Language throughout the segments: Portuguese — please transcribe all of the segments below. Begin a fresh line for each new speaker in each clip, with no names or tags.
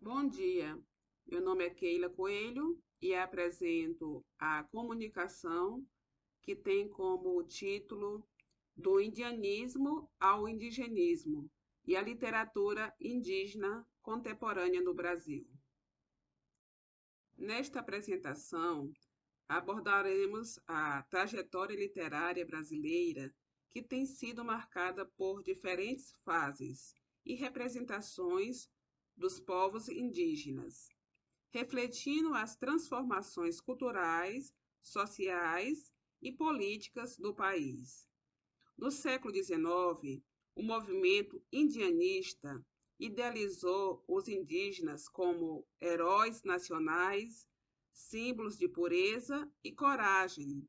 Bom dia, meu nome é Keila Coelho e apresento a comunicação que tem como título Do Indianismo ao Indigenismo e a Literatura Indígena Contemporânea no Brasil. Nesta apresentação, abordaremos a trajetória literária brasileira que tem sido marcada por diferentes fases e representações dos povos indígenas, refletindo as transformações culturais, sociais e políticas do país. No século XIX, o movimento indianista idealizou os indígenas como heróis nacionais, símbolos de pureza e coragem,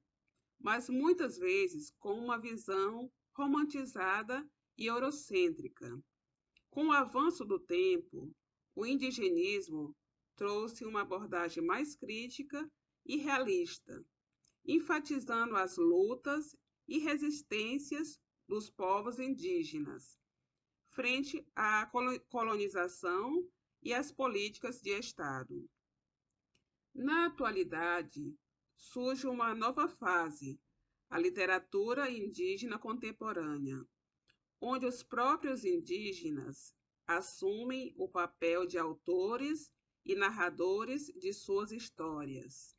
mas muitas vezes com uma visão romantizada e eurocêntrica. Com o avanço do tempo, o indigenismo trouxe uma abordagem mais crítica e realista, enfatizando as lutas e resistências dos povos indígenas frente à colonização e às políticas de Estado. Na atualidade, surge uma nova fase, a literatura indígena contemporânea, onde os próprios indígenas assumem o papel de autores e narradores de suas histórias.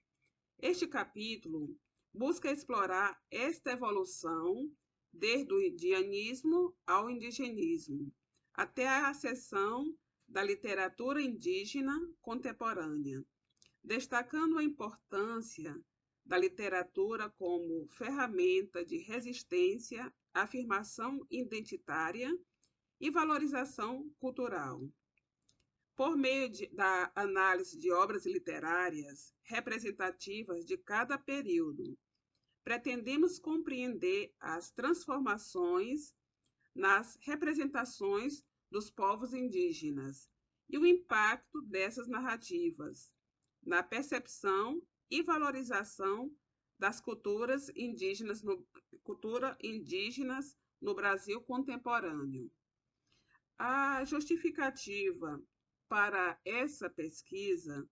Este capítulo busca explorar esta evolução desde o indianismo ao indigenismo, até a acessão da literatura indígena contemporânea, destacando a importância da literatura como ferramenta de resistência, afirmação identitária e valorização cultural. Por meio da análise de obras literárias representativas de cada período, pretendemos compreender as transformações nas representações dos povos indígenas e o impacto dessas narrativas na percepção e valorização das culturas indígenas no Brasil contemporâneo. A justificativa para essa pesquisa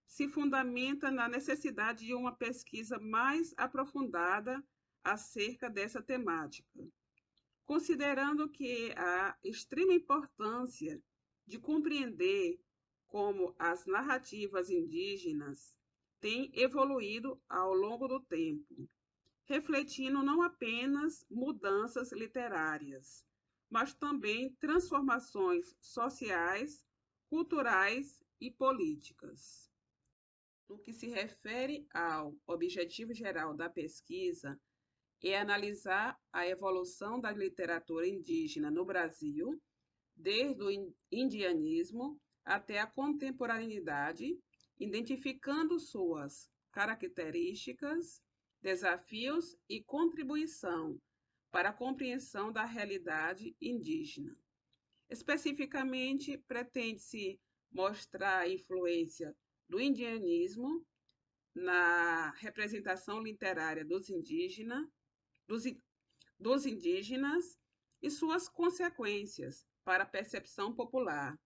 se fundamenta na necessidade de uma pesquisa mais aprofundada acerca dessa temática, considerando que a extrema importância de compreender como as narrativas indígenas têm evoluído ao longo do tempo, refletindo não apenas mudanças literárias, mas também transformações sociais, culturais e políticas. No que se refere ao objetivo geral da pesquisa, é analisar a evolução da literatura indígena no Brasil, desde o indianismo até a contemporaneidade, identificando suas características, desafios e contribuição para a compreensão da realidade indígena. Especificamente, pretende-se mostrar a influência do indianismo na representação literária dos indígenas e suas consequências para a percepção popular.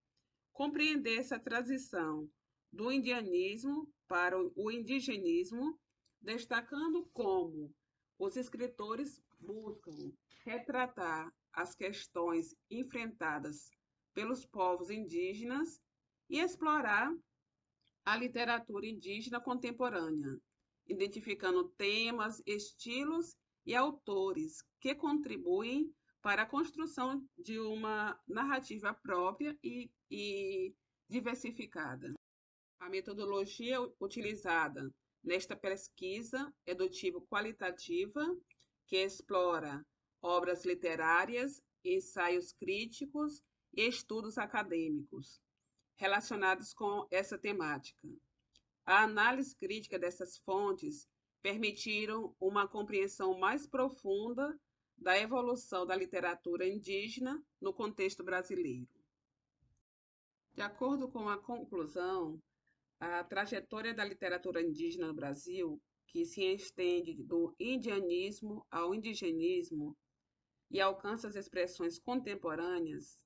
Compreender essa transição do indianismo para o indigenismo, destacando como os escritores buscam retratar as questões enfrentadas pelos povos indígenas e explorar a literatura indígena contemporânea, identificando temas, estilos e autores que contribuem para a construção de uma narrativa própria e diversificada. A metodologia utilizada nesta pesquisa é do tipo qualitativa, que explora obras literárias, ensaios críticos e estudos acadêmicos relacionados com essa temática. A análise crítica dessas fontes permitiram uma compreensão mais profunda da evolução da literatura indígena no contexto brasileiro. De acordo com a conclusão, a trajetória da literatura indígena no Brasil, que se estende do indianismo ao indigenismo e alcança as expressões contemporâneas,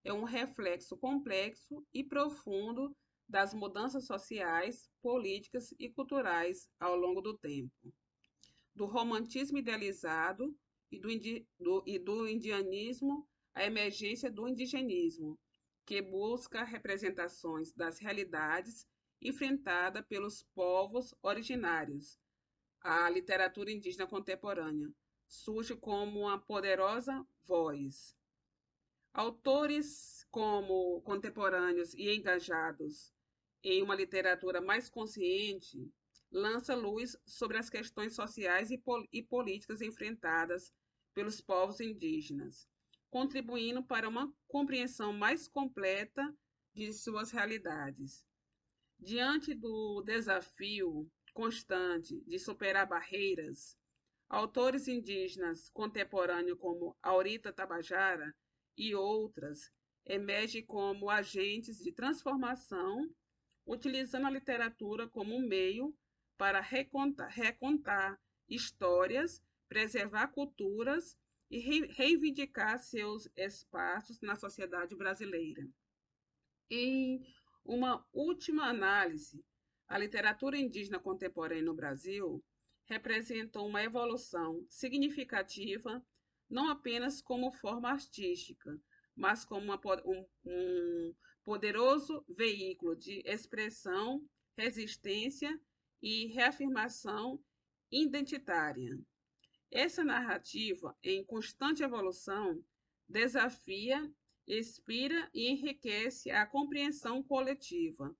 é um reflexo complexo e profundo das mudanças sociais, políticas e culturais ao longo do tempo, do romantismo idealizado e do indianismo à emergência do indigenismo, que busca representações das realidades enfrentadas pelos povos originários. A literatura indígena contemporânea surge como uma poderosa voz. Autores como contemporâneos e engajados em uma literatura mais consciente lança luz sobre as questões sociais e políticas enfrentadas pelos povos indígenas, contribuindo para uma compreensão mais completa de suas realidades. Diante do desafio constante de superar barreiras, autores indígenas contemporâneos como Aurita Tabajara e outras emergem como agentes de transformação, utilizando a literatura como um meio para recontar histórias, preservar culturas e reivindicar seus espaços na sociedade brasileira. Em uma última análise, a literatura indígena contemporânea no Brasil representa uma evolução significativa, não apenas como forma artística, mas como um poderoso veículo de expressão, resistência e reafirmação identitária. Essa narrativa, em constante evolução, desafia, inspira e enriquece a compreensão coletiva,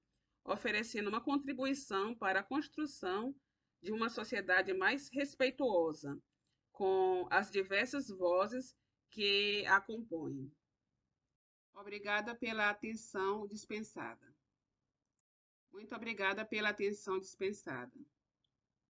oferecendo uma contribuição para a construção de uma sociedade mais respeituosa com as diversas vozes que a compõem. Obrigada pela atenção dispensada. Muito obrigada pela atenção dispensada.